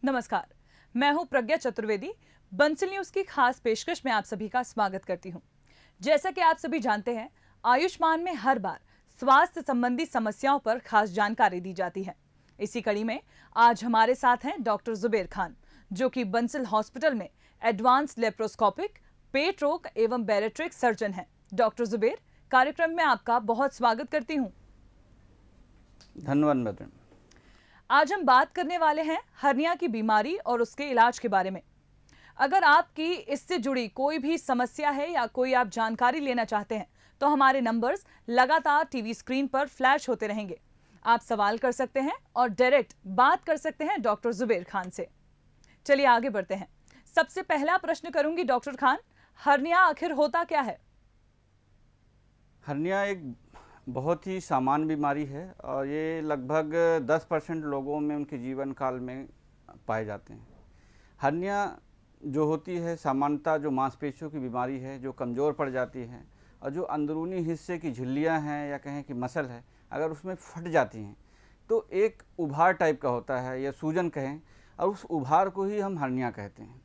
नमस्कार, मैं हूं प्रज्ञा चतुर्वेदी। बंसल न्यूज की खास पेशकश में आप सभी का स्वागत करती हूं। जैसा कि आप सभी जानते हैं, आयुष्मान में हर बार स्वास्थ्य संबंधी समस्याओं पर खास जानकारी दी जाती है। इसी कड़ी में आज हमारे साथ हैं डॉक्टर जुबेर खान, जो कि बंसल हॉस्पिटल में एडवांस लेप्रोस्कोपिक पेट रोग एवं बैरेट्रिक सर्जन हैं। डॉक्टर जुबेर, कार्यक्रम में आपका बहुत स्वागत करती हूँ। धन्यवाद मैडम। आज हम बात करने वाले हैं हर्निया की बीमारी और उसके इलाज के बारे में। अगर आपकी इससे जुड़ी कोई भी समस्या है या कोई आप जानकारी लेना चाहते हैं तो हमारे नंबर्स लगातार टीवी स्क्रीन पर फ्लैश होते रहेंगे। आप सवाल कर सकते हैं और डायरेक्ट बात कर सकते हैं डॉक्टर जुबेर खान से। चलिए आगे बढ़ते हैं। सबसे पहला प्रश्न करूंगी डॉक्टर खान, हर्निया आखिर होता क्या है? हर्निया एक बहुत ही सामान्य बीमारी है और ये लगभग 10% लोगों में उनके जीवन काल में पाए जाते हैं। हर्निया जो होती है सामान्यतः जो मांसपेशियों की बीमारी है, जो कमज़ोर पड़ जाती है और जो अंदरूनी हिस्से की झिल्लियाँ हैं या कहें कि मसल है, अगर उसमें फट जाती हैं तो एक उभार टाइप का होता है या सूजन कहें, और उस उभार को ही हम हर्निया कहते हैं।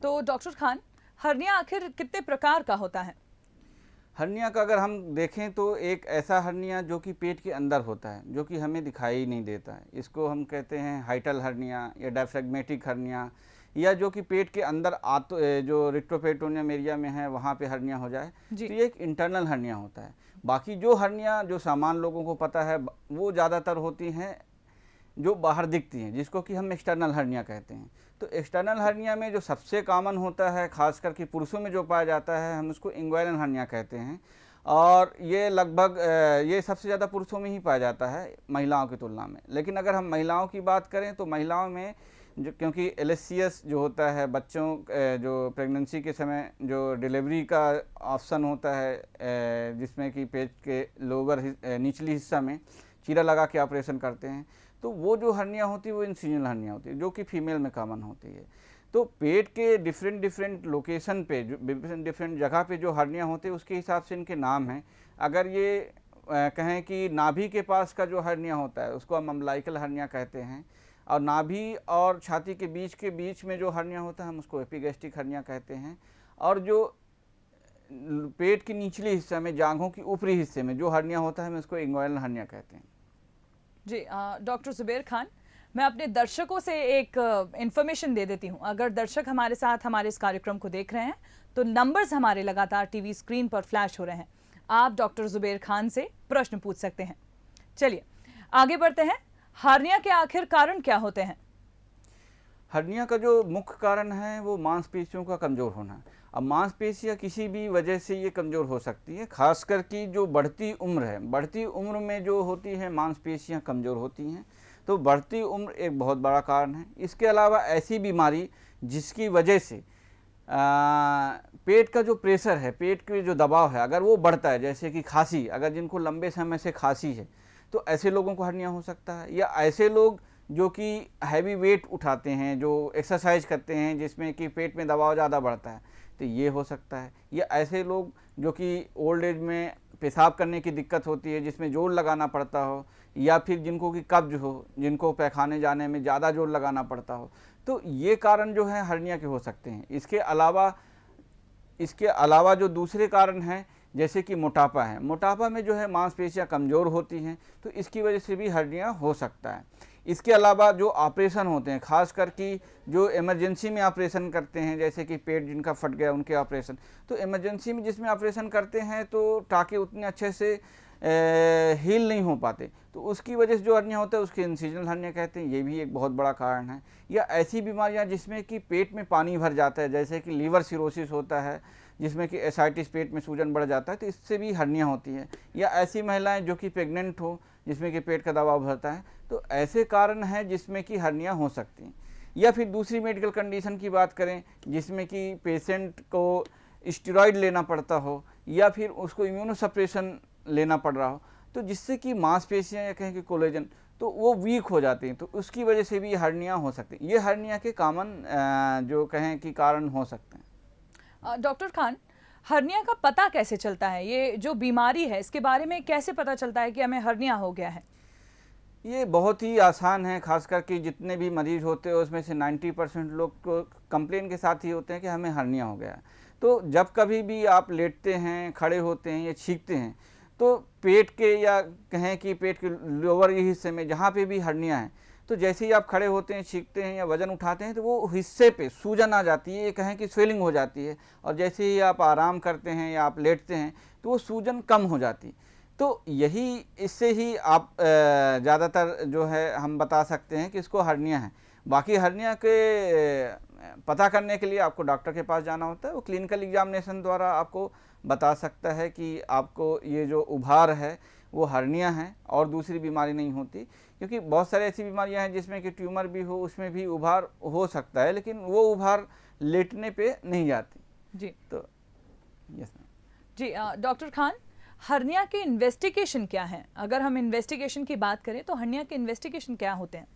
तो डॉक्टर खान, हर्निया आखिर कितने प्रकार का होता है? हर्निया का अगर हम देखें तो एक ऐसा हर्निया जो कि पेट के अंदर होता है, जो कि हमें दिखाई नहीं देता है, इसको हम कहते हैं हाइटल हर्निया या डायफ्रेगमेटिक हर्निया, या जो कि पेट के अंदर जो रिक्टोपेरिटोनियम एरिया में है वहाँ पे हर्निया हो जाए, तो ये एक इंटरनल हर्निया होता है। बाकी जो हर्निया जो सामान्य लोगों को पता है वो ज़्यादातर होती हैं जो बाहर दिखती हैं, जिसको कि हम एक्सटर्नल हर्निया कहते हैं। तो एक्सटर्नल हर्निया में जो सबसे कॉमन होता है, खास करके पुरुषों में जो पाया जाता है, हम उसको इंग्वाइनल हर्निया कहते हैं। और ये लगभग ये सबसे ज़्यादा पुरुषों में ही पाया जाता है महिलाओं की तुलना में। लेकिन अगर हम महिलाओं की बात करें तो महिलाओं में जो, क्योंकि एलएससीएस जो होता है बच्चों जो प्रेगनेंसी के समय जो डिलीवरी का ऑप्शन होता है, जिसमें कि पेट के लोअर निचली हिस्सा में चीरा लगा के ऑपरेशन करते हैं, तो वो जो हर्निया होती है वो इंसिजनल हर्निया होती है, जो कि फीमेल में कॉमन होती है। तो पेट के डिफरेंट लोकेशन पे, जो डिफरेंट जगह पे जो हर्निया होते हैं उसके हिसाब से इनके नाम हैं। अगर ये कहें कि नाभि के पास का जो हर्निया होता है उसको हम अम्बलाइकल हर्निया कहते हैं, और नाभि और छाती के बीच में जो हर्निया होता है हम उसको एपिगैस्ट्रिक हर्निया कहते हैं। और जो पेट की निचली हिस्सा में, जांघों की ऊपरी हिस्से में जो हर्निया होता है हम उसको इंग्वाइनल हर्निया कहते हैं। जी डॉक्टर जुबेर खान, मैं अपने दर्शकों से एक इन्फॉर्मेशन दे देती हूँ। अगर दर्शक हमारे साथ हमारे इस कार्यक्रम को देख रहे हैं तो नंबर्स हमारे लगातार टीवी स्क्रीन पर फ्लैश हो रहे हैं। आप डॉक्टर जुबेर खान से प्रश्न पूछ सकते हैं। चलिए आगे बढ़ते हैं। हर्निया के आखिर कारण क्या होते हैं? हर्निया का जो मुख्य कारण है वो मांसपेशियों का कमज़ोर होना है। अब मांसपेशियाँ किसी भी वजह से ये कमज़ोर हो सकती है, खासकर कि जो बढ़ती उम्र है, बढ़ती उम्र में जो होती है मांसपेशियाँ कमज़ोर होती हैं, तो बढ़ती उम्र एक बहुत बड़ा कारण है। इसके अलावा ऐसी बीमारी जिसकी वजह से पेट का जो प्रेशर है, पेट के जो दबाव है, अगर वो बढ़ता है, जैसे कि खांसी, अगर जिनको लंबे समय से खांसी है तो ऐसे लोगों को हर्निया हो सकता है। या ऐसे लोग जो कि हैवी वेट उठाते हैं, जो एक्सरसाइज करते हैं जिसमें कि पेट में दबाव ज़्यादा बढ़ता है, तो ये हो सकता है। या ऐसे लोग जो कि ओल्ड एज में पेशाब करने की दिक्कत होती है जिसमें जोर लगाना पड़ता हो, या फिर जिनको कि कब्ज हो, जिनको पैखाने जाने में ज़्यादा जोर लगाना पड़ता हो, तो ये कारण जो है हर्निया के हो सकते हैं। इसके अलावा जो दूसरे कारण हैं, जैसे कि मोटापा है, मोटापा में जो है मांसपेशियां कमज़ोर होती हैं, तो इसकी वजह से भी हर्निया हो सकता है। इसके अलावा जो ऑपरेशन होते हैं, खास कर कि जो इमरजेंसी में ऑपरेशन करते हैं, जैसे कि पेट जिनका फट गया उनके ऑपरेशन, तो इमरजेंसी में जिसमें ऑपरेशन करते हैं तो टाँके उतने अच्छे से हील नहीं हो पाते, तो उसकी वजह से जो हर्निया होता है उसके इंसिजनल हर्निया कहते हैं। ये भी एक बहुत बड़ा कारण है। या ऐसी बीमारियां जिसमें कि पेट में पानी भर जाता है, जैसे कि लीवर सिरोसिस होता है, जिसमें कि एसाइटिस, पेट में सूजन बढ़ जाता है, तो इससे भी हर्निया होती है। या ऐसी महिलाएं जो कि प्रेग्नेंट हो, जिसमें कि पेट का दबाव भरता है, तो ऐसे कारण हैं जिसमें कि हर्निया हो सकती हैं। या फिर दूसरी मेडिकल कंडीशन की बात करें जिसमें कि पेशेंट को स्टेरॉइड लेना पड़ता हो या फिर उसको इम्यूनोसप्रेशन लेना पड़ रहा हो, तो जिससे कि मांसपेशियां या कहें कि कोलेजन तो वो वीक हो जाती हैं, तो उसकी वजह से भी हर्निया हो सकती है। ये हर्निया के कॉमन जो कहें कि कारण हो सकते हैं। डॉक्टर खान, हर्निया का पता कैसे चलता है? ये जो बीमारी है इसके बारे में कैसे पता चलता है कि हमें हर्निया हो गया है? ये बहुत ही आसान है, खास करके जितने भी मरीज होते हैं उसमें से 90% लोग को कंप्लेन के साथ ही होते हैं कि हमें हर्निया हो गया है। तो जब कभी भी आप लेटते हैं, खड़े होते हैं या छींकते हैं, तो पेट के या कहें कि पेट के लोअर हिस्से में जहाँ पे भी हर्निया है, तो जैसे ही आप खड़े होते हैं, छींकते हैं या वजन उठाते हैं, तो वो हिस्से पे सूजन आ जाती है, ये कहें कि स्वेलिंग हो जाती है। और जैसे ही आप आराम करते हैं या आप लेटते हैं, तो वो सूजन कम हो जाती है। तो यही इससे ही आप ज़्यादातर जो है हम बता सकते हैं कि इसको हर्निया है। बाकी हर्निया के पता करने के लिए आपको डॉक्टर के पास जाना होता है। वो क्लिनिकल एग्जामिनेशन द्वारा आपको बता सकता है कि आपको ये जो उभार है वो हर्निया है और दूसरी बीमारी नहीं होती। क्योंकि बहुत सारी ऐसी बीमारियां हैं जिसमें कि ट्यूमर भी हो, उसमें भी उभार हो सकता है, लेकिन वो उभार लेटने पे नहीं जाती। जी तो यस मैम। जी डॉक्टर खान, हर्निया के इन्वेस्टिगेशन क्या है? अगर हम इन्वेस्टिगेशन की बात करें तो हर्निया के इन्वेस्टिगेशन क्या होते हैं?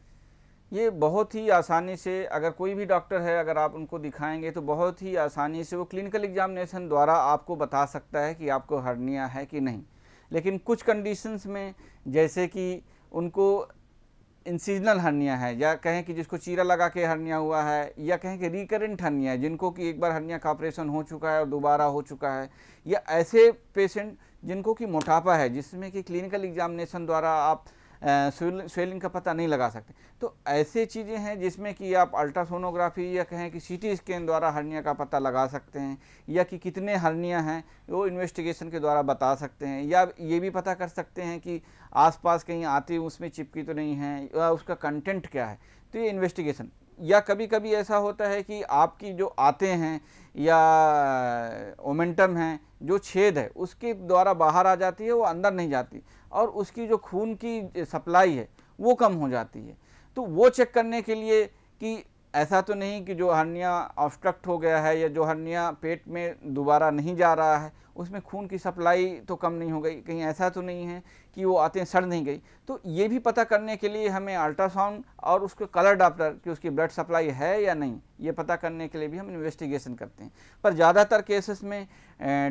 ये बहुत ही आसानी से, अगर कोई भी डॉक्टर है, अगर आप उनको दिखाएंगे तो बहुत ही आसानी से वो क्लिनिकल एग्जामिनेशन द्वारा आपको बता सकता है कि आपको हर्निया है कि नहीं। लेकिन कुछ कंडीशंस में, जैसे कि उनको इंसिजनल हर्निया है, या कहें कि जिसको चीरा लगा के हर्निया हुआ है, या कहें कि रिकरेंट हर्निया है, जिनको कि एक बार हर्निया का ऑपरेशन हो चुका है और दोबारा हो चुका है, या ऐसे पेशेंट जिनको कि मोटापा है जिसमें कि क्लिनिकल एग्जामिनेशन द्वारा आप स्वेलिंग का पता नहीं लगा सकते। तो ऐसे चीज़ें हैं जिसमें कि आप अल्ट्रासोनोग्राफी या कहें कि सीटी स्कैन द्वारा हर्निया का पता लगा सकते हैं, या कि कितने हर्निया हैं वो इन्वेस्टिगेशन के द्वारा बता सकते हैं, या ये भी पता कर सकते हैं कि आसपास कहीं आती उसमें चिपकी तो नहीं है, या उसका कंटेंट क्या है। तो ये इन्वेस्टिगेशन, या कभी कभी ऐसा होता है कि आपकी जो आते हैं या ओमेंटम है, जो छेद है उसके द्वारा बाहर आ जाती है, वो अंदर नहीं जाती, और उसकी जो खून की सप्लाई है वो कम हो जाती है। तो वो चेक करने के लिए कि ऐसा तो नहीं कि जो हर्निया ऑब्स्ट्रक्ट हो गया है या जो हर्निया पेट में दोबारा नहीं जा रहा है उसमें खून की सप्लाई तो कम नहीं हो गई, कहीं ऐसा तो नहीं है कि वो आते सड़ नहीं गई। तो ये भी पता करने के लिए हमें अल्ट्रासाउंड और उसके कलर डॉप्लर कि उसकी ब्लड सप्लाई है या नहीं, ये पता करने के लिए भी हम इन्वेस्टिगेशन करते हैं। पर ज़्यादातर केसेस में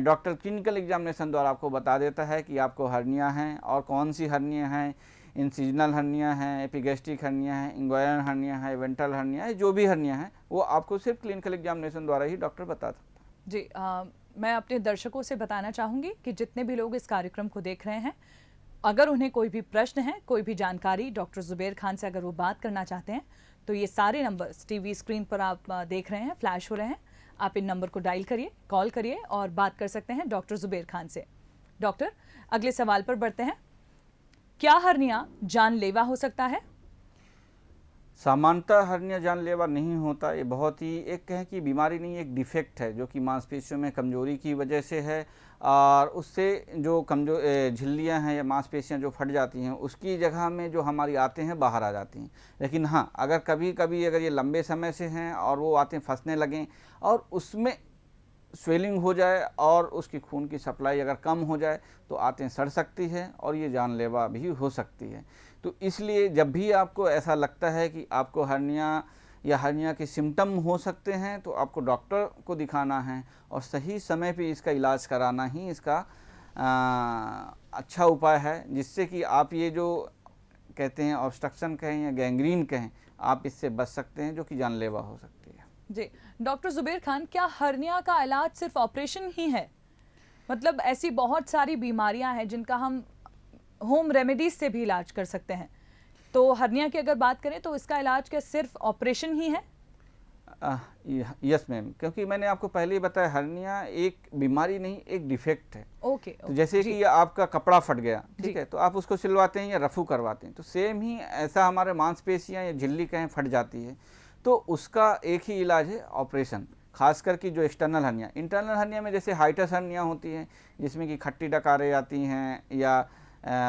डॉक्टर क्लिनिकल एग्जामिनेशन द्वारा आपको बता देता है कि आपको हर्निया है और कौन सी हर्निया है। इंसिजनल हर्निया है, एपिगैस्ट्रिक हर्निया है, इंग्वायरल हर्निया है, वेंट्रल हर्निया है, जो भी हर्निया है वो आपको सिर्फ क्लिनिकल एग्जामिनेशन द्वारा ही डॉक्टर बता सकता है। जी मैं अपने दर्शकों से बताना चाहूँगी कि जितने भी लोग इस कार्यक्रम को देख रहे हैं, अगर उन्हें कोई भी प्रश्न है, कोई भी जानकारी डॉक्टर जुबैर खान से अगर वो बात करना चाहते हैं, तो ये सारे नंबर्स टीवी स्क्रीन पर आप देख रहे हैं, फ्लैश हो रहे हैं। आप इन नंबर को डायल करिए, कॉल करिए और बात कर सकते हैं डॉक्टर जुबैर खान से। डॉक्टर, अगले सवाल पर बढ़ते हैं। क्या हर्निया जानलेवा हो सकता है? सामान्यतः हर्निया जानलेवा नहीं होता। ये बहुत ही, एक कहें कि बीमारी नहीं, एक डिफेक्ट है जो कि मांसपेशियों में कमजोरी की वजह से है, और उससे जो कमजोर झिल्लियाँ हैं या मांसपेशियाँ जो फट जाती हैं उसकी जगह में जो हमारी आते हैं बाहर आ जाती हैं। लेकिन हाँ, अगर कभी कभी अगर ये लंबे समय से हैं और वो आते फंसने लगें और उसमें स्वेलिंग हो जाए और उसकी खून की सप्लाई अगर कम हो जाए तो आंतें सड़ सकती है और ये जानलेवा भी हो सकती है। तो इसलिए जब भी आपको ऐसा लगता है कि आपको हर्निया या हर्निया के सिम्टम हो सकते हैं तो आपको डॉक्टर को दिखाना है और सही समय पे इसका इलाज कराना ही इसका अच्छा उपाय है, जिससे कि आप ये जो कहते हैं ऑब्स्ट्रक्शन कहें या गैंग्रीन कहें, आप इससे बच सकते हैं जो कि जानलेवा हो सकती है। जी डॉक्टर जुबैर खान, क्या हर्निया का इलाज सिर्फ ऑपरेशन ही है? मतलब ऐसी बहुत सारी बीमारियां हैं जिनका हम होम रेमेडीज से भी इलाज कर सकते हैं, तो हर्निया की अगर बात करें तो इसका इलाज क्या सिर्फ ऑपरेशन ही है? यस मैम, क्योंकि मैंने आपको पहले ही बताया हर्निया एक बीमारी नहीं, एक डिफेक्ट है। ओके, तो जैसे कि आपका कपड़ा फट गया, ठीक है, तो आप उसको सिलवाते हैं या रफू करवाते हैं, तो सेम ही ऐसा हमारे मांसपेशियां या झिल्ली कहें फट जाती है, तो उसका एक ही इलाज है ऑपरेशन। खास करके जो एक्सटर्नल हर्निया, इंटरनल हर्निया में जैसे हाइटस हर्निया होती है जिसमें कि खट्टी डकारें आती हैं या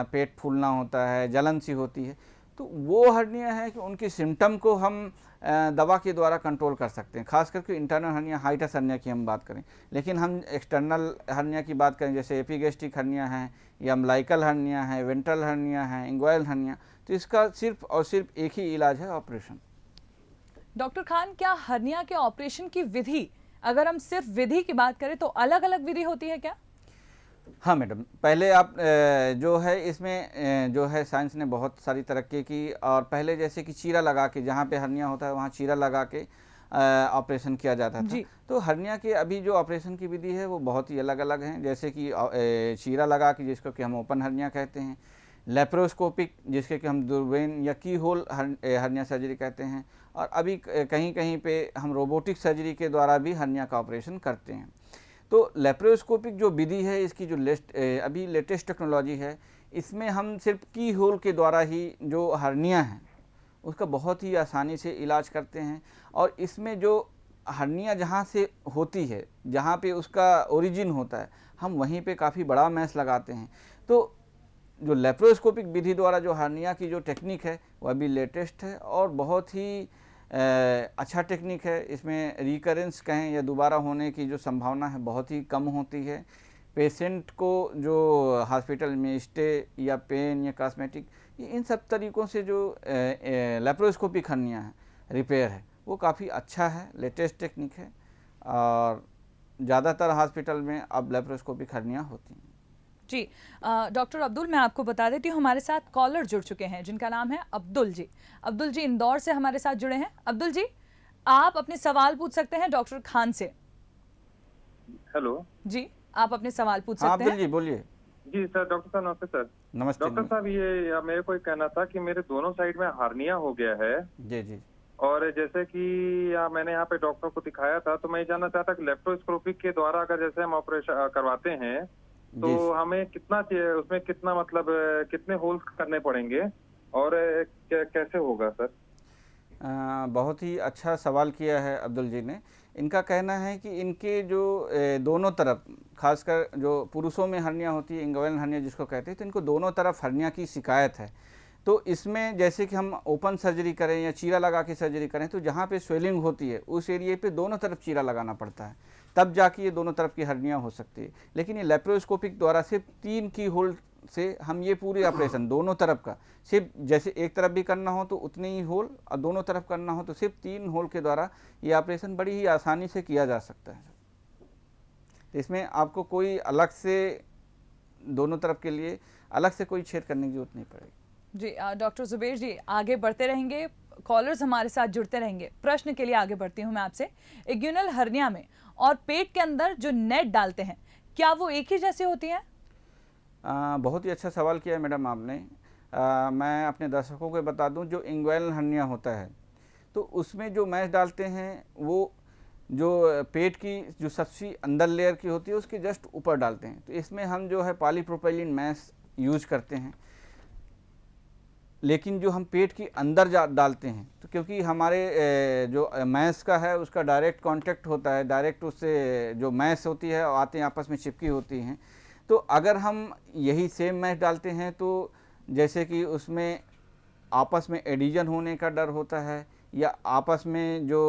पेट फूलना होता है, जलन सी होती है, तो वो हर्निया है कि उनकी सिम्टम को हम दवा के द्वारा कंट्रोल कर सकते हैं। खास करके इंटरनल हर्निया, हाइटस हर्निया की हम बात करें। लेकिन हम एक्सटर्नल हर्निया की बात करें, जैसे एपिगैस्ट्रिक हर्निया है या अम्बिलिकल हर्निया है, वेंट्रल हर्निया है, इंग्वायरल हर्निया, तो इसका सिर्फ और सिर्फ एक ही इलाज है, ऑपरेशन। डॉक्टर खान, क्या हर्निया के ऑपरेशन की विधि अगर हम सिर्फ विधि की बात करें तो अलग अलग विधि होती है क्या? हाँ मैडम, पहले आप जो है इसमें जो है साइंस ने बहुत सारी तरक्की की, और पहले जैसे कि चीरा लगा के, जहाँ पे हर्निया होता है वहाँ चीरा लगा के ऑपरेशन किया जाता था। जी। तो हर्निया के अभी जो ऑपरेशन की विधि है वो बहुत ही अलग अलग हैं, जैसे कि चीरा लगा के, जिसको कि हम ओपन हर्निया कहते हैं, लेप्रोस्कोपिक जिसके कि हम दूरबीन या की होल हर्निया सर्जरी कहते हैं, और अभी कहीं कहीं पे हम रोबोटिक सर्जरी के द्वारा भी हर्निया का ऑपरेशन करते हैं। तो लेप्रोस्कोपिक जो विधि है, इसकी जो अभी लेटेस्ट टेक्नोलॉजी है, इसमें हम सिर्फ की होल के द्वारा ही जो हर्निया है उसका बहुत ही आसानी से इलाज करते हैं। और इसमें जो हर्निया जहाँ से होती है, जहाँ पे उसका ओरिजिन होता है, हम वहीं पे काफ़ी बड़ा मैश लगाते हैं। तो जो लेप्रोस्कोपिक विधि द्वारा जो हर्निया की जो टेक्निक है वह अभी लेटेस्ट है और बहुत ही अच्छा टेक्निक है। इसमें रिकरेंस कहें या दोबारा होने की जो संभावना है बहुत ही कम होती है। पेशेंट को जो हॉस्पिटल में स्टे या पेन या कॉस्मेटिक, इन सब तरीक़ों से जो लेप्रोस्कोपिक हर्निया है, रिपेयर है, वो काफ़ी अच्छा है, लेटेस्ट टेक्निक है, और ज़्यादातर हॉस्पिटल में अब लेप्रोस्कोपिक हर्निया होती हैं। जी। डॉक्टर अब्दुल, मैं आपको बता देती हूँ हमारे साथ कॉलर जुड़ चुके हैं जिनका नाम है अब्दुल जी। अब्दुल जी इंदौर से हमारे साथ जुड़े हैं। अब्दुल जी, आप अपने सवाल पूछ सकते हैं डॉक्टर खान से। हेलो जी, आप अपने सवाल पूछ हाँ सकते अब्दुल हैं। जी बोलिए। जी सर, डॉक्टर साहब नमस्ते सर। नमस्ते। डॉक्टर साहब ये मेरे को कहना था कि मेरे दोनों साइड में हार्निया हो गया है, जी जी। और जैसे कि मैंने यहाँ पे डॉक्टर को दिखाया था, तो मैं ये जानना चाहता कि लेप्रोस्कोपिक के द्वारा अगर जैसे हम ऑपरेशन करवाते हैं जी। तो हमें कितना चाहिए, उसमें कितना मतलब कितने होल्स करने पड़ेंगे और कैसे होगा सर? बहुत ही अच्छा सवाल किया है अब्दुल जी ने। इनका कहना है कि इनके जो दोनों तरफ, खासकर जो पुरुषों में हर्निया होती है, इंग्वाइनल हर्निया जिसको कहते हैं, तो इनको दोनों तरफ हर्निया की शिकायत है। तो इसमें जैसे कि हम ओपन सर्जरी करें या चीरा लगा के सर्जरी करें, तो जहाँ पे स्वेलिंग होती है उस एरिए पे दोनों तरफ चीरा लगाना पड़ता है, तब जाके ये दोनों तरफ की हर्निया हो सकती है। लेकिन ये लेप्रोस्कोपिक द्वारा सिर्फ 3 की होल से हम ये पूरी ऑपरेशन दोनों तरफ का, सिर्फ जैसे एक तरफ भी करना हो तो उतनी ही होल, और दोनों तरफ करना हो तो सिर्फ 3 होल के द्वारा ये ऑपरेशन बड़ी ही आसानी से किया जा सकता है। तो इसमें आपको कोई अलग से, दोनों तरफ के लिए अलग से कोई छेद करने की जरूरत नहीं पड़ेगी। जी, डॉक्टर जुबेर जी आगे बढ़ते रहेंगे, कॉलर्स हमारे साथ जुड़ते रहेंगे। प्रश्न के लिए आगे बढ़ती हूँ मैं आपसे। इंग्वाइनल हर्निया में और पेट के अंदर जो नेट डालते हैं, क्या वो एक ही जैसी होती हैं? बहुत ही अच्छा सवाल किया है मैडम आपने। मैं अपने दर्शकों को बता दूं, जो इंग्वाइनल हर्निया होता है तो उसमें जो मैश डालते हैं वो जो पेट की जो सबसे अंदर लेयर की होती है उसके जस्ट ऊपर डालते हैं। तो इसमें हम जो है पॉलीप्रोपाइलीन मैश यूज करते हैं। लेकिन जो हम पेट की अंदर डालते हैं, तो क्योंकि हमारे जो मैश का है उसका डायरेक्ट कांटेक्ट होता है, डायरेक्ट उससे जो मैश होती है आते हैं आपस में चिपकी होती हैं। तो अगर हम यही सेम मैश डालते हैं तो जैसे कि उसमें आपस में एडिजन होने का डर होता है, या आपस में जो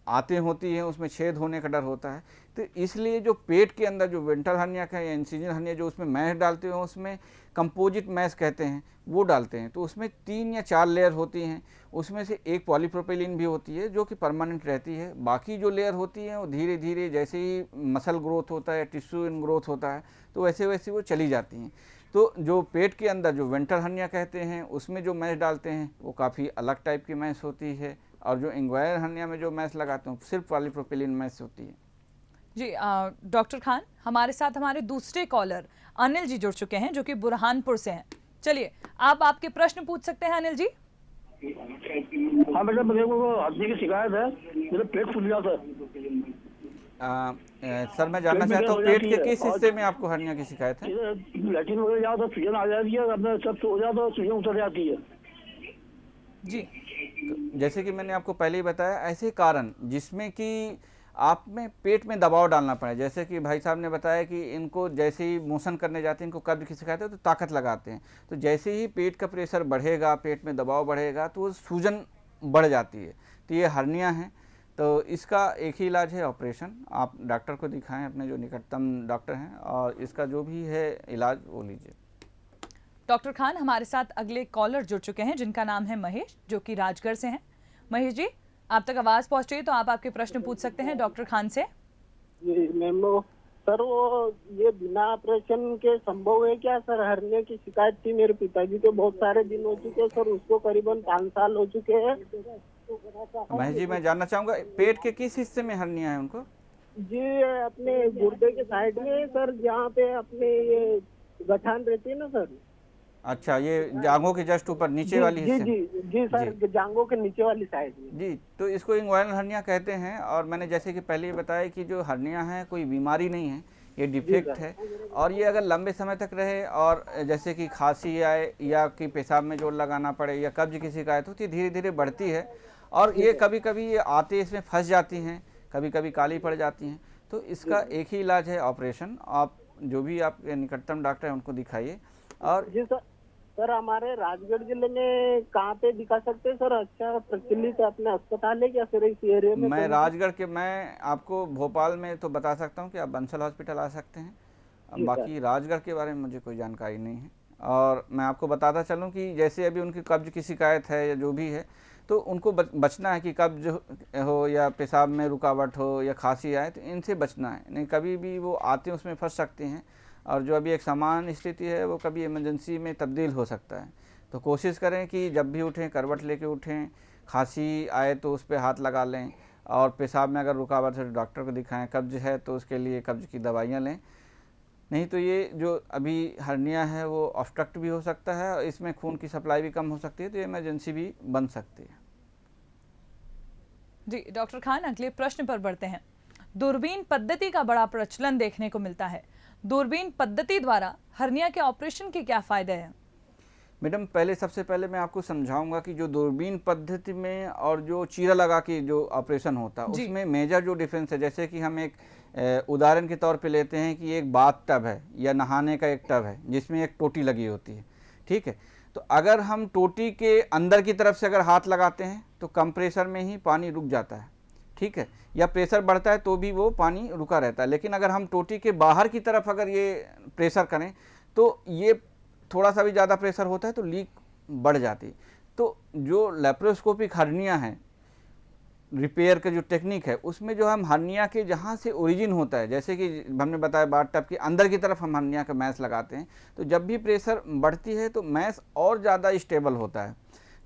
आते होती हैं उसमें छेद होने का डर होता है। तो इसलिए जो पेट के अंदर जो वेंट्रल हर्निया का या इंसिजन हर्निया जो उसमें मैश डालते हैं उसमें कंपोजिट मैश कहते हैं, वो डालते हैं। तो उसमें 3 या 4 लेयर होती हैं, उसमें से एक पॉलीप्रोपिलीन भी होती है जो कि परमानेंट रहती है। बाकी जो लेयर होती हैं वो धीरे धीरे जैसे ही मसल ग्रोथ होता है, टिश्यू इन ग्रोथ होता है, तो वैसे वैसे वो चली जाती हैं। तो जो पेट के अंदर जो वेंट्रल हर्निया कहते हैं उसमें जो मैश डालते हैं वो काफ़ी अलग टाइप की मैश होती है, और जो इंग्वाइनल हर्निया में जो मैश लगाते हैं सिर्फ पॉलीप्रोपिलीन मैश होती है। जी, डॉक्टर खान, हमारे साथ हमारे दूसरे कॉलर अनिल जी जुड़ चुके हैं जो कि बुरहानपुर से हैं। चलिए, आप आपके प्रश्न पूछ सकते हैं अनिल जी। हाँ मैडम, मेरे को हड्डी की शिकायत है, मेरा पेट फूल गया सर। सर मैं जानना चाहता हूँ पेट के किस हिस्से में आपको हर्निया की शिकायत है? लैट्रिन वगैरह जाता सूजन आ जाती है, अपने सब सो जाता सूजन उतर जाती है। जी, तो जैसे कि मैंने आपको पहले ही बताया, ऐसे कारण जिसमें कि आप में पेट में दबाव डालना पड़े, जैसे कि भाई साहब ने बताया कि इनको जैसे ही मोशन करने जाते हैं इनको कब्ज की शिकायत है तो ताकत लगाते हैं, तो जैसे ही पेट का प्रेशर बढ़ेगा, पेट में दबाव बढ़ेगा तो सूजन बढ़ जाती है। तो ये हर्निया है। तो इसका एक ही इलाज है, ऑपरेशन। आप डॉक्टर को दिखाएं, अपने जो निकटतम डॉक्टर हैं, और इसका जो भी है इलाज वो लीजिए। डॉक्टर खान, हमारे साथ अगले कॉलर जुड़ चुके हैं जिनका नाम है महेश जो कि राजगढ़ से हैं। महेश जी, आप तक आवाज पहुंच रही है तो आप आपके प्रश्न पूछ सकते हैं डॉक्टर खान से। जी मैम, सर वो ये बिना ऑपरेशन के संभव है क्या सर? हर्निया की शिकायत थी मेरे पिताजी को, बहुत सारे दिन हो चुके हैं सर, उसको करीबन 5 साल हो चुके हैं। महेश जी, मैं जानना चाहूँगा पेट के किस हिस्से में हर्निया है उनको? जी अपने गुर्दे के साइड में है सर, जहाँ पे अपने ये गठान रहती है ना सर। अच्छा, ये जांघों के जस्ट ऊपर नीचे वाली जी हिस्से जी में? जी सर, जांघों के नीचे वाली साइड में। जी, तो इसको इंग्वायनल हर्निया कहते हैं। और मैंने जैसे कि पहले ही बताया कि जो हर्निया है कोई बीमारी नहीं है, ये डिफेक्ट है। और ये अगर लंबे समय तक रहे और जैसे कि खांसी आए या कि पेशाब में जोर लगाना पड़े या कब्ज की शिकायत होती है, धीरे धीरे बढ़ती है। और ये कभी कभी ये आते इसमें फंस जाती हैं, कभी कभी काली पड़ जाती हैं। तो इसका एक ही इलाज है, ऑपरेशन। आप जो भी आपके निकटतम डॉक्टर हैं उनको दिखाइए। और जी सर हमारे राजगढ़ जिले में कहाँ पे दिखा सकते हैं सर? अच्छा प्रचलित अपने अस्पताल है क्या सर इस एरिया में? मैं राजगढ़ के, मैं आपको भोपाल में तो बता सकता हूँ कि आप बंसल हॉस्पिटल आ सकते हैं। अब बाकी राजगढ़ के बारे में मुझे कोई जानकारी नहीं है। और मैं आपको बताता चलूँ कि जैसे अभी उनकी कब्ज की शिकायत है या जो भी है, तो उनको बचना है कि कब्ज हो या पेशाब में रुकावट हो या खांसी आए, तो इनसे बचना है। नहीं, कभी भी वो आते हैं उसमें फंस सकते हैं। और जो अभी एक सामान्य स्थिति है वो कभी इमरजेंसी में तब्दील हो सकता है। तो कोशिश करें कि जब भी उठें करवट लेके उठें, खांसी आए तो उस पर हाथ लगा लें, और पेशाब में अगर रुकावट है तो डॉक्टर को दिखाएं, कब्ज है तो उसके लिए कब्ज की दवाइयाँ लें। नहीं तो ये जो अभी हर्निया है वो ऑब्स्ट्रक्ट भी हो सकता है और इसमें खून की सप्लाई भी कम हो सकती है, तो इमरजेंसी भी बन सकती है। जी डॉक्टर खान, अगले प्रश्न पर बढ़ते हैं। दूरबीन पद्धति का बड़ा प्रचलन देखने को मिलता है। दूरबीन पद्धति द्वारा हर्निया के ऑपरेशन के क्या फायदे हैं? मैडम, सबसे पहले मैं आपको समझाऊंगा कि जो दूरबीन पद्धति में और जो चीरा लगा के जो ऑपरेशन होता है उसमें मेजर जो डिफरेंस है, जैसे कि हम एक उदाहरण के तौर पे लेते हैं कि एक बाथ टब है या नहाने का एक टब है जिसमें एक टोटी लगी होती है, ठीक है। तो अगर हम टोटी के अंदर की तरफ से अगर हाथ लगाते हैं तो कम प्रेशर में ही पानी रुक जाता है, ठीक है, या प्रेशर बढ़ता है तो भी वो पानी रुका रहता है। लेकिन अगर हम टोटी के बाहर की तरफ अगर ये प्रेशर करें तो ये थोड़ा सा भी ज़्यादा प्रेशर होता है तो लीक बढ़ जाती है। तो जो लेप्रोस्कोपिक हर्निया है, रिपेयर का जो टेक्निक है, उसमें जो हम हर्निया के जहाँ से ओरिजिन होता है, जैसे कि हमने बताया बाथ टब के अंदर की तरफ हम हर्निया का मैश लगाते हैं, तो जब भी प्रेशर बढ़ती है तो मैश और ज़्यादा स्टेबल होता है।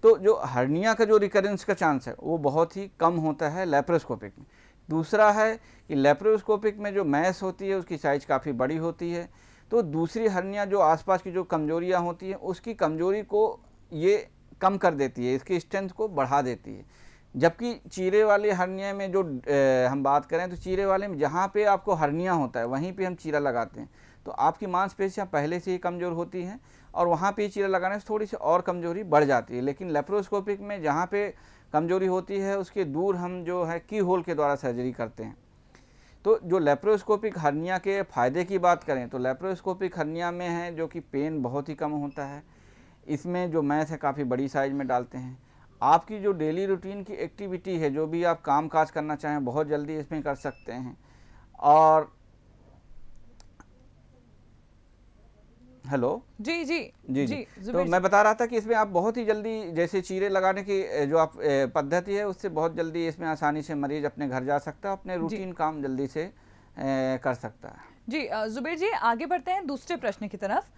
तो जो हर्निया का जो रिकरेंस का चांस है वो बहुत ही कम होता है लेप्रोस्कोपिक में। दूसरा है कि लेप्रोस्कोपिक में जो मैश होती है उसकी साइज काफ़ी बड़ी होती है, तो दूसरी हर्निया जो आसपास की जो कमजोरियां होती हैं उसकी कमजोरी को ये कम कर देती है, इसकी स्ट्रेंथ को बढ़ा देती है। जबकि चीरे वाले हर्निया में जो हम बात करें तो चीरे वाले में जहाँ पे आपको हर्निया होता है वहीं पे हम चीरा लगाते हैं, तो आपकी मांसपेशियाँ पहले से ही कमज़ोर होती हैं और वहाँ पे चीरा लगाने से थोड़ी सी और कमज़ोरी बढ़ जाती है। लेकिन लेप्रोस्कोपिक में जहाँ पे कमज़ोरी होती है उसके दूर हम जो है की होल के द्वारा सर्जरी करते हैं। तो जो लेप्रोस्कोपिक हर्निया के फ़ायदे की बात करें तो लेप्रोस्कोपिक हर्निया में है जो कि पेन बहुत ही कम होता है। इसमें जो मैश है काफ़ी बड़ी साइज में डालते हैं। आपकी जो डेली रूटीन की एक्टिविटी है, जो भी आप काम काज करना चाहें, बहुत जल्दी इसमें कर सकते हैं। और हेलो जी जी जी जी, तो मैं बता रहा था कि इसमें आप बहुत ही जल्दी, जैसे चीरे लगाने की जो आप पद्धति है उससे बहुत जल्दी इसमें आसानी से मरीज अपने घर जा सकता है, अपने रूटीन काम जल्दी से कर सकता है। जी जुबेर जी, आगे बढ़ते हैं दूसरे प्रश्न की तरफ।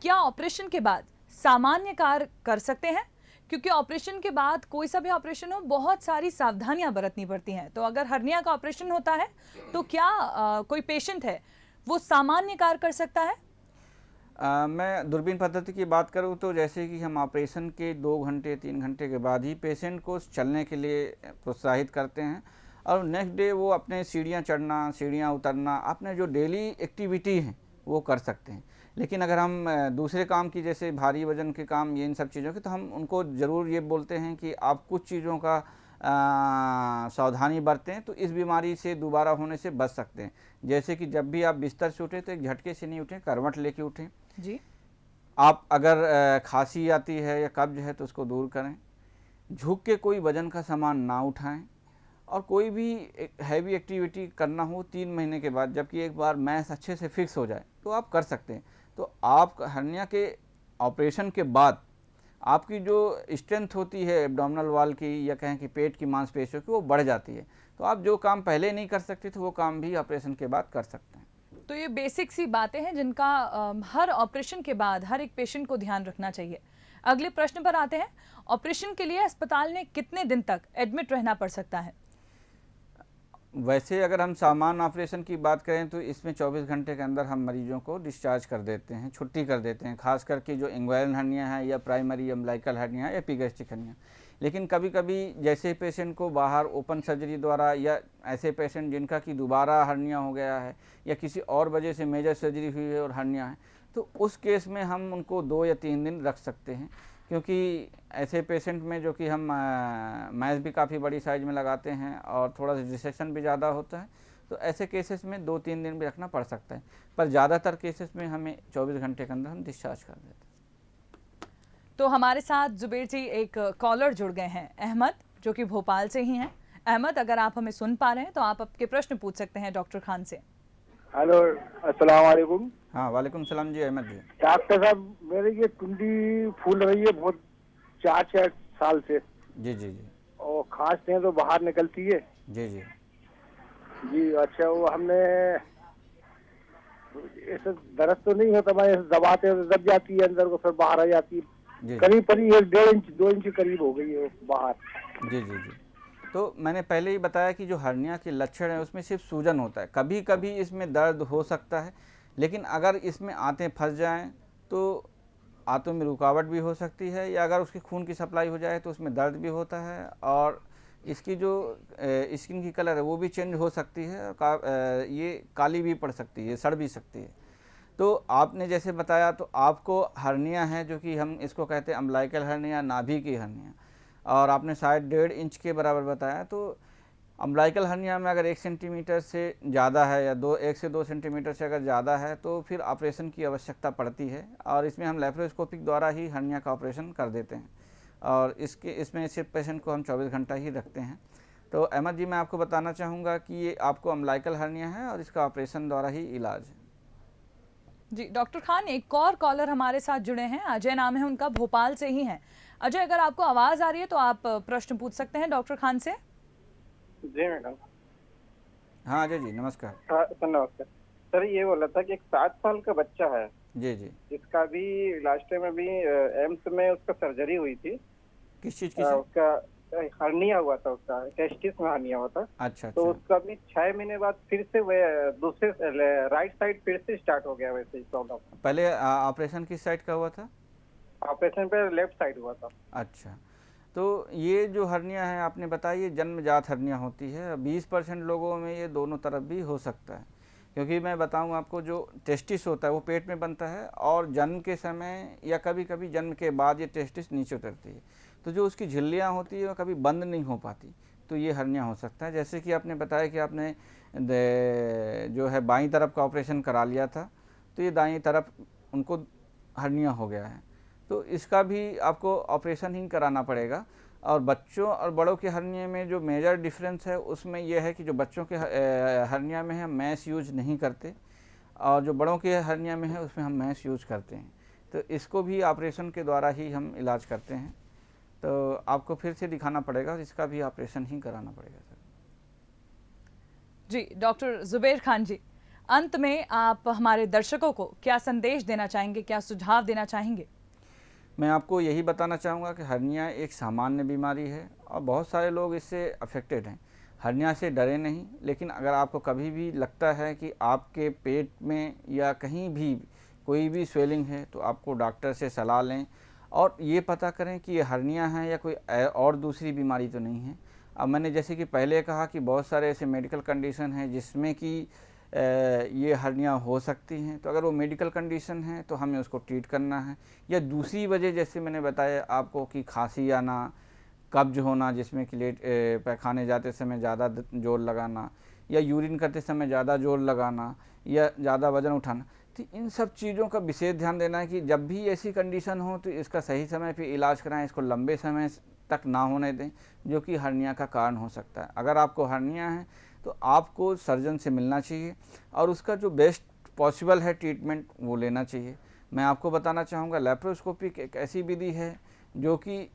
क्या ऑपरेशन के बाद सामान्य कार्य कर सकते हैं? क्योंकि ऑपरेशन के बाद कोई सा भी ऑपरेशन हो बहुत सारी सावधानियां बरतनी पड़ती हैं। तो अगर हर्निया का ऑपरेशन होता है तो क्या कोई पेशेंट है वो सामान्य कार्य कर सकता है? मैं दूरबीन पद्धति की बात करूं तो जैसे कि हम ऑपरेशन के 2 घंटे 3 घंटे के बाद ही पेशेंट को चलने के लिए प्रोत्साहित करते हैं और नेक्स्ट डे वो अपने सीढ़ियां चढ़ना, सीढ़ियां उतरना, अपने जो डेली एक्टिविटी हैं वो कर सकते हैं। लेकिन अगर हम दूसरे काम की, जैसे भारी वजन के काम, ये इन सब चीज़ों के, तो हम उनको ज़रूर ये बोलते हैं कि आप कुछ चीज़ों का सावधानी बरतें तो इस बीमारी से दोबारा होने से बच सकते हैं। जैसे कि जब भी आप बिस्तर से उठें तो एक झटके से नहीं उठें, करवट लेके उठें जी। आप अगर खांसी आती है या कब्ज है तो उसको दूर करें। झुक के कोई वजन का सामान ना उठाएं और कोई भी हैवी एक्टिविटी करना हो 3 महीने के बाद, जबकि एक बार मैश अच्छे से फिक्स हो जाए तो आप कर सकते हैं। तो आप हर्निया के ऑपरेशन के बाद आपकी जो स्ट्रेंथ होती है एब्डोमिनल वॉल की या कहें कि पेट की मांसपेशियों की, वो बढ़ जाती है। तो आप जो काम पहले नहीं कर सकते थे वो काम भी ऑपरेशन के बाद कर सकते हैं। तो ये बेसिक सी बातें हैं जिनका हर ऑपरेशन के बाद हर एक पेशेंट को ध्यान रखना चाहिए। अगले प्रश्न पर आते हैं। ऑपरेशन के लिए अस्पताल में कितने दिन तक एडमिट रहना पड़ सकता है? वैसे अगर हम सामान्य ऑपरेशन की बात करें तो इसमें 24 घंटे के अंदर हम मरीजों को डिस्चार्ज कर देते हैं, छुट्टी कर देते हैं, खास करके जो इंग्वायरल हर्निया है या प्राइमरी अम्बिलिकल हर्निया है या एपिगैस्ट्रिक हर्निया। लेकिन कभी कभी जैसे पेशेंट को बाहर ओपन सर्जरी द्वारा या ऐसे पेशेंट जिनका कि दोबारा हर्निया हो गया है या किसी और वजह से मेजर सर्जरी हुई है और हर्निया है, तो उस केस में हम उनको 2 या 3 दिन रख सकते हैं, क्योंकि ऐसे पेशेंट में जो कि हम मैश भी काफ़ी बड़ी साइज़ में लगाते हैं और थोड़ा सा डिसेक्शन भी ज़्यादा होता है, तो ऐसे केसेस में 2-3 दिन भी रखना पड़ सकता है। पर ज़्यादातर केसेस में हमें 24 घंटे के अंदर हम डिस्चार्ज कर देते हैं। तो हमारे साथ जुबेर जी एक कॉलर जुड़ गए हैं, अहमद, जो कि भोपाल से ही हैं। अहमद, अगर आप हमें सुन पा रहे हैं तो आप आपके प्रश्न पूछ सकते हैं डॉक्टर खान से। हेलो, अस्सलाम वालेकुम। हाँ, वालेकुम सलाम जी अहमद जी। डॉक्टर साहब, मेरे ये टुंडी फूल रही है बहुत 4-6 साल से, जी जी जी और खांसते हैं तो बाहर निकलती है। जी जी जी अच्छा, वो हमने ऐसे दर्द तो नहीं होता, मैं ऐसे दबाते हैं तो दब जाती है अंदर को, फिर बाहर आ जाती है। जी करीब 1.5 इंच 2 इंच करीब हो गई है वो बाहर। जी जी जी। तो मैंने पहले ही बताया कि जो हर्निया के लक्षण है उसमें सिर्फ सूजन होता है, कभी कभी इसमें दर्द हो सकता है, लेकिन अगर इसमें आंतें फंस जाएं तो आंतों में रुकावट भी हो सकती है, या अगर उसकी खून की सप्लाई हो जाए तो उसमें दर्द भी होता है, और इसकी जो स्किन की कलर है वो भी चेंज हो सकती है, ये काली भी पड़ सकती है, सड़ भी सकती है। तो आपने जैसे बताया तो आपको हर्निया है जो कि हम इसको कहते हैं अम्बिलिकल हर्निया, नाभि की हर्निया, और आपने शायद 1.5 इंच के बराबर बताया। तो अम्बिलिकल हर्निया में अगर 1 सेंटीमीटर से ज़्यादा है या 1 से 2 सेंटीमीटर से अगर ज़्यादा है तो फिर ऑपरेशन की आवश्यकता पड़ती है, और इसमें हम लेप्रोस्कोपिक द्वारा ही हर्निया का ऑपरेशन कर देते हैं, और इसमें सिर्फ पेशेंट को हम 24 घंटा ही रखते हैं। तो अहमद जी, मैं आपको बताना चाहूँगा कि ये आपको अम्बिलिकल हर्निया है और इसका ऑपरेशन द्वारा ही इलाज है। जी डॉक्टर खान, एक और कॉलर हमारे साथ जुड़े हैं, अजय नाम है उनका, भोपाल से ही हैं। अजय, अगर आपको आवाज़ आ रही है तो आप प्रश्न पूछ सकते हैं डॉक्टर खान से। जी मैडम। हाँ अजय जी, नमस्कार। हाँ सर, नमस्कार सर। ये बोला था कि एक 7 साल का बच्चा है, जी जी। जिसका भी लास्ट टाइम अभी एम्स में उसका सर्जरी हुई थी। किस चीज़ की? उसका हर्निया हुआ था, उसका टेस्टिस में हर्निया हुआ था। अच्छा तो अच्छा। उसका भी 6 महीने बाद फिर से वह दूसरे राइट साइड फिर से स्टार्ट हो गया वैसे ही प्रॉब्लम। पहले ऑपरेशन किस साइड का हुआ था? ऑपरेशन पे लेफ्ट साइड हुआ था। अच्छा, तो ये जो हर्निया है आपने बताया ये जन्मजात हर्निया होती है। 20% लोगों में ये दोनों तरफ भी हो सकता है, क्योंकि मैं बताऊं आपको, जो टेस्टिस होता है वो पेट में बनता है, और जन्म के समय या कभी कभी जन्म के बाद ये टेस्टिस नीचे उतरती है, तो जो उसकी झिल्लियाँ होती है वो कभी बंद नहीं हो पाती, तो ये हर्निया हो सकता है। जैसे कि आपने बताया कि आपने जो है बाईं तरफ का ऑपरेशन करा लिया था, तो ये दाईं तरफ उनको हर्निया हो गया है, तो इसका भी आपको ऑपरेशन ही कराना पड़ेगा। और बच्चों और बड़ों के हर्निया में जो मेजर डिफरेंस है उसमें यह है कि जो बच्चों के हर्निया में है मैश यूज नहीं करते, और जो बड़ों के हर्निया में है उसमें हम मैश यूज करते हैं, तो इसको भी ऑपरेशन के द्वारा ही हम इलाज करते हैं। तो आपको फिर से दिखाना पड़ेगा और इसका भी ऑपरेशन ही कराना पड़ेगा सर। जी डॉक्टर जुबेर खान जी, अंत में आप हमारे दर्शकों को क्या संदेश देना चाहेंगे, क्या सुझाव देना चाहेंगे? मैं आपको यही बताना चाहूँगा कि हर्निया एक सामान्य बीमारी है और बहुत सारे लोग इससे अफेक्टेड हैं। हर्निया से डरे नहीं, लेकिन अगर आपको कभी भी लगता है कि आपके पेट में या कहीं भी कोई भी स्वेलिंग है तो आपको डॉक्टर से सलाह लें और ये पता करें कि ये हर्निया है या कोई और दूसरी बीमारी तो नहीं है। अब मैंने जैसे कि पहले कहा कि बहुत सारे ऐसे मेडिकल कंडीशन हैं जिसमें कि ये हर्निया हो सकती हैं, तो अगर वो मेडिकल कंडीशन है तो हमें उसको ट्रीट करना है। या दूसरी वजह जैसे मैंने बताया आपको कि खांसी आना, कब्ज होना जिसमें कि लेट पैखाने जाते समय ज़्यादा जोर लगाना, या यूरिन करते समय ज़्यादा जोर लगाना, या ज़्यादा वज़न उठाना, तो इन सब चीज़ों का विशेष ध्यान देना है कि जब भी ऐसी कंडीशन हो तो इसका सही समय पे इलाज कराएं, इसको लंबे समय तक ना होने दें जो कि हर्निया का कारण हो सकता है। अगर आपको हर्निया है तो आपको सर्जन से मिलना चाहिए और उसका जो बेस्ट पॉसिबल है ट्रीटमेंट वो लेना चाहिए। मैं आपको बताना चाहूँगा लेप्रोस्कोपिक एक ऐसी विधि है जो कि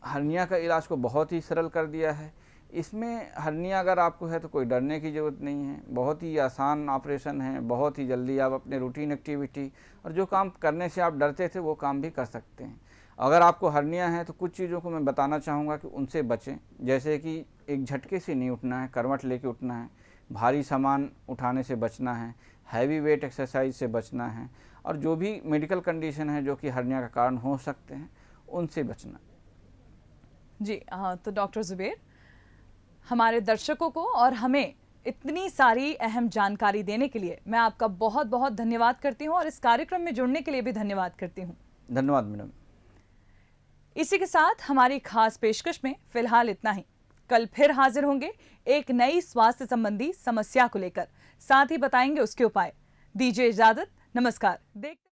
हर्निया का इलाज को बहुत ही सरल कर दिया है। इसमें हर्निया अगर आपको है तो कोई डरने की ज़रूरत नहीं है, बहुत ही आसान ऑपरेशन है, बहुत ही जल्दी आप अपने रूटीन एक्टिविटी और जो काम करने से आप डरते थे वो काम भी कर सकते हैं। अगर आपको हर्निया है तो कुछ चीज़ों को मैं बताना चाहूँगा कि उनसे बचें, जैसे कि एक झटके से नहीं उठना है, करवट लेके उठना है, भारी सामान उठाने से बचना है, हैवी वेट एक्सरसाइज से बचना है और जो भी मेडिकल कंडीशन है जो कि हर्निया का कारण हो सकते हैं उनसे बचना। जी हाँ, तो डॉक्टर ज़ुबैर, हमारे दर्शकों को और हमें इतनी सारी अहम जानकारी देने के लिए मैं आपका बहुत बहुत धन्यवाद करती हूँ और इस कार्यक्रम में जुड़ने के लिए भी धन्यवाद करती हूँ। धन्यवाद मैडम। इसी के साथ हमारी खास पेशकश में फिलहाल इतना ही। कल फिर हाजिर होंगे एक नई स्वास्थ्य संबंधी समस्या को लेकर, साथ ही बताएंगे उसके उपाय। दीजिए इजाजत, नमस्कार। देखते